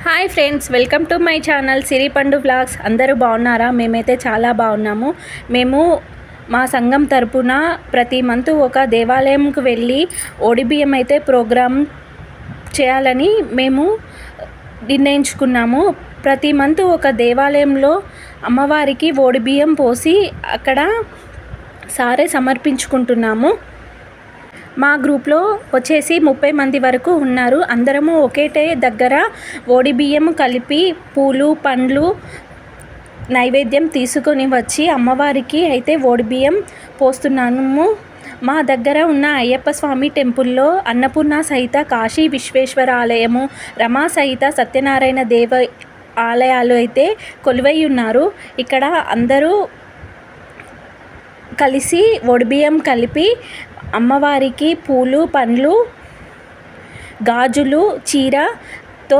Hi friends, welcome to my channel Siripandu vlogs. అందరూ బాగున్నారా? మేమైతే చాలా బాగున్నాము. మేము మా సంఘం తరపున ప్రతి మంత్ ఒక దేవాలయంకు వెళ్ళి ఓడిబియ్యం అయితే ప్రోగ్రామ్ చేయాలని మేము నిర్ణయించుకున్నాము. ప్రతి మంత్ ఒక దేవాలయంలో అమ్మవారికి ఓడిబియ్యం పోసి అక్కడ సారే సమర్పించుకుంటున్నాము. మా గ్రూప్లో వచ్చేసి 30 మంది వరకు ఉన్నారు. అందరము ఒకేటే దగ్గర ఓడిబియ్యం కలిపి పూలు పండ్లు నైవేద్యం తీసుకొని వచ్చి అమ్మవారికి అయితే ఓడిబియ్యం పోస్తున్నాము. మా దగ్గర ఉన్న అయ్యప్ప స్వామి టెంపుల్లో అన్నపూర్ణ సహిత కాశీ విశ్వేశ్వర ఆలయము, రమా సహిత సత్యనారాయణ దేవ ఆలయాలు అయితే కొలువై ఉన్నారు. ఇక్కడ అందరూ కలిసి ఓడిబియ్యం కలిపి అమ్మవారికి పూలు పండ్లు గాజులు చీరతో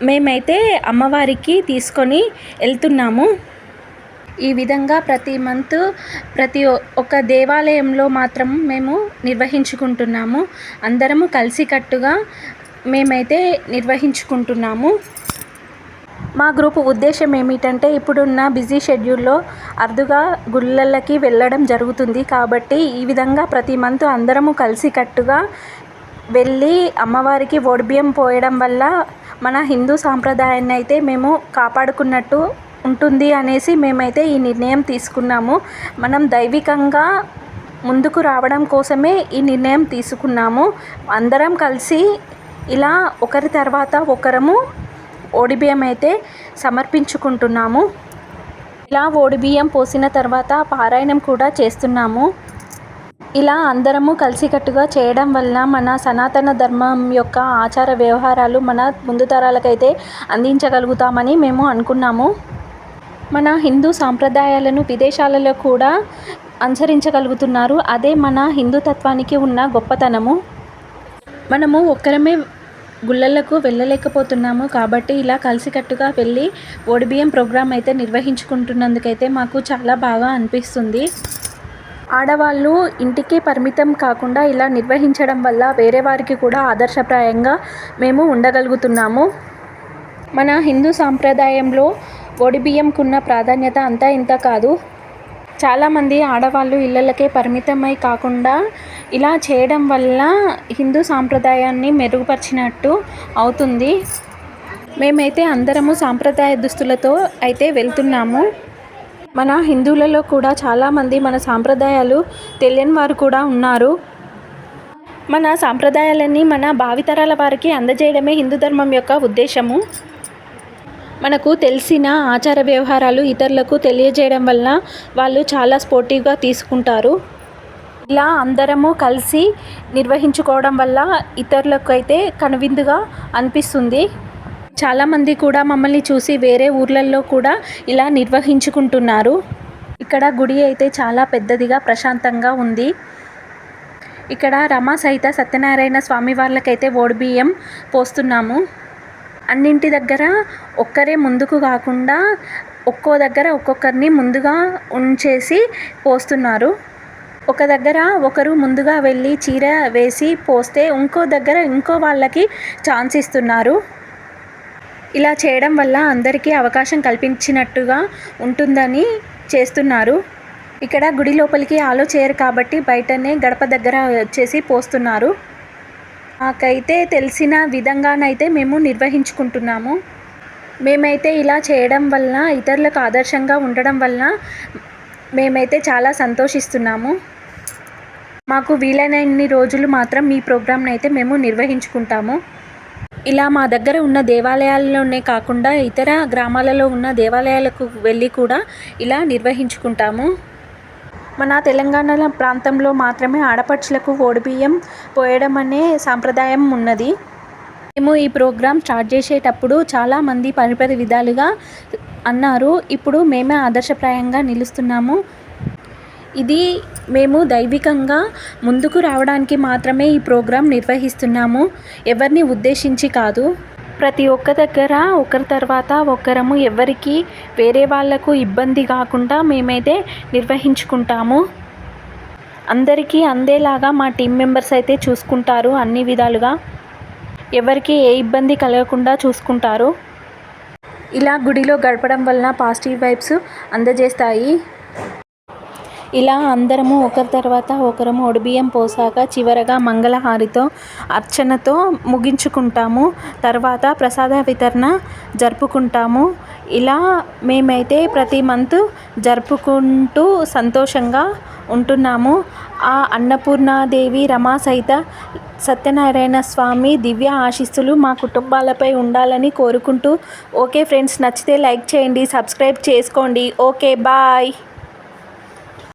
మేమైతే అమ్మవారికి తీసుకొని వెళ్తున్నాము. ఈ విధంగా ప్రతి మంత్ ప్రతి ఒక్క దేవాలయంలో మాత్రం మేము నిర్వహించుకుంటున్నాము. అందరము కలిసికట్టుగా మేమైతే నిర్వహించుకుంటున్నాము. మా గ్రూప్ ఉద్దేశం ఏమిటంటే, ఇప్పుడున్న బిజీ షెడ్యూల్లో అరుదుగా గుళ్ళకి వెళ్ళడం జరుగుతుంది. కాబట్టి ఈ విధంగా ప్రతి మంత్ అందరము కలిసికట్టుగా వెళ్ళి అమ్మవారికి ఓడిబియ్యం పోయడం వల్ల మన హిందూ సాంప్రదాయాన్ని అయితే మేము కాపాడుకున్నట్టు ఉంటుంది అనేసి మేమైతే ఈ నిర్ణయం తీసుకున్నాము. మనం దైవికంగా ముందుకు రావడం కోసమే ఈ నిర్ణయం తీసుకున్నాము. అందరం కలిసి ఇలా ఒకరి తర్వాత ఒకరము ఓడిబియ్యం అయితే సమర్పించుకుంటున్నాము. ఇలా ఓడిబియ్యం పోసిన తర్వాత పారాయణం కూడా చేస్తున్నాము. ఇలా అందరము కలిసికట్టుగా చేయడం వల్ల మన సనాతన ధర్మం యొక్క ఆచార వ్యవహారాలు మన ముందు తరాలకైతే అందించగలుగుతామని మేము అనుకున్నాము. మన హిందూ సాంప్రదాయాలను విదేశాలలో కూడా అనుసరించగలుగుతున్నారు. అదే మన హిందూ తత్వానికి ఉన్న గొప్పతనము. మనము ఒక్కరమే గుళ్ళలకు వెళ్ళలేకపోతున్నాము. కాబట్టి ఇలా కలిసికట్టుగా వెళ్ళి ఓడిబియ్యం ప్రోగ్రాం అయితే నిర్వహించుకుంటున్నందుకైతే మాకు చాలా బాగా అనిపిస్తుంది. ఆడవాళ్ళు ఇంటికే పరిమితం కాకుండా ఇలా నిర్వహించడం వల్ల వేరే వారికి కూడా ఆదర్శప్రాయంగా మేము ఉండగలుగుతున్నాము. మన హిందూ సాంప్రదాయంలో ఓడిబియ్యంకున్న ప్రాధాన్యత అంతా ఇంత కాదు. చాలామంది ఆడవాళ్ళు ఇళ్ళకే పరిమితమై కాకుండా ఇలా చేయడం వల్ల హిందూ సాంప్రదాయాన్ని మెరుగుపరిచినట్టు అవుతుంది. మేమైతే అందరము సాంప్రదాయ దుస్తులతో అయితే వెళ్తున్నాము. మన హిందువులలో కూడా చాలామంది మన సాంప్రదాయాలు తెలియని వారు కూడా ఉన్నారు. మన సాంప్రదాయాలన్నీ మన భావితరాల వారికి అందజేయడమే హిందూ ధర్మం యొక్క ఉద్దేశము. మనకు తెలిసిన ఆచార వ్యవహారాలు ఇతరులకు తెలియజేయడం వల్ల వాళ్ళు చాలా స్పోర్టివ్గా తీసుకుంటారు. ఇలా అందరము కలిసి నిర్వహించుకోవడం వల్ల ఇతరులకు అయితే కనువిందుగా అనిపిస్తుంది. చాలామంది కూడా మమ్మల్ని చూసి వేరే ఊర్లలో కూడా ఇలా నిర్వహించుకుంటున్నారు. ఇక్కడ గుడి అయితే చాలా పెద్దదిగా ప్రశాంతంగా ఉంది. ఇక్కడ రమా సహిత సత్యనారాయణ స్వామి వాళ్ళకైతే ఓడిబియ్యం పోస్తున్నాము. అన్నింటి దగ్గర ఒక్కరే ముందుకు కాకుండా ఒక్కో దగ్గర ఒక్కొక్కరిని ముందుగా ఉంచేసి పోస్తున్నారు. ఒక దగ్గర ఒకరు ముందుగా వెళ్ళి చీర వేసి పోస్తే ఇంకో దగ్గర ఇంకో వాళ్ళకి ఛాన్స్ ఇస్తున్నారు. ఇలా చేయడం వల్ల అందరికీ అవకాశం కల్పించినట్టుగా ఉంటుందని చేస్తున్నారు. ఇక్కడ గుడి లోపలికి అలో చేయరు కాబట్టి బయటనే గడప దగ్గర వచ్చేసి పోస్తున్నారు. మాకైతే తెలిసిన విధంగానైతే మేము నిర్వహించుకుంటున్నాము. మేమైతే ఇలా చేయడం వల్ల ఇతరులకు ఆదర్శంగా ఉండడం వల్ల మేమైతే చాలా సంతోషిస్తున్నాము. మాకు వీలైనన్ని రోజులు మాత్రం ఈ ప్రోగ్రామ్ని అయితే మేము నిర్వహించుకుంటాము. ఇలా మా దగ్గర ఉన్న దేవాలయాల్లోనే కాకుండా ఇతర గ్రామాలలో ఉన్న దేవాలయాలకు వెళ్ళి కూడా ఇలా నిర్వహించుకుంటాము. మన తెలంగాణ ప్రాంతంలో మాత్రమే ఆడపడుచులకు ఓడిబియ్యం పోయడం అనే సాంప్రదాయం ఉన్నది. మేము ఈ ప్రోగ్రాం స్టార్ట్ చేసేటప్పుడు చాలామంది పరిపరి విధాలుగా అన్నారు. ఇప్పుడు మేమే ఆదర్శప్రాయంగా నిలుస్తున్నాము. ఇది మేము దైవికంగా ముందుకు రావడానికి మాత్రమే ఈ ప్రోగ్రాం నిర్వహిస్తున్నాము, ఎవరిని ఉద్దేశించి కాదు. ప్రతి ఒక్క దగ్గర ఒకరి తర్వాత ఒకరము ఎవరికి వేరే వాళ్లకు ఇబ్బంది కాకుండా మేమైతే నిర్వహించుకుంటాము. అందరికీ అందేలాగా మా టీం మెంబర్స్ అయితే చూసుకుంటారు అన్ని విధాలుగా. ఎవరికి ఏ ఇబ్బంది కలగకుండా చూసుకుంటారు. ఇలా గుడిలో గడపడం వలన పాజిటివ్ వైబ్స్ అందజేస్తాయి. ఇలా అందరము ఒకరి తర్వాత ఒకరము ఒడిబియ్యం పోసాక చివరగా మంగళహారతితో అర్చనతో ముగించుకుంటాము. తర్వాత ప్రసాద వితరణ జరుపుకుంటాము. ఇలా మేమైతే ప్రతి మంత్ జరుపుకుంటూ సంతోషంగా ఉంటున్నాము. ఆ అన్నపూర్ణాదేవి రమా సహిత సత్యనారాయణ స్వామి దివ్య ఆశీస్సులు మా కుటుంబాలపై ఉండాలని కోరుకుంటూ ఓకే ఫ్రెండ్స్, నచ్చితే లైక్ చేయండి, సబ్స్క్రైబ్ చేసుకోండి. Okay bye.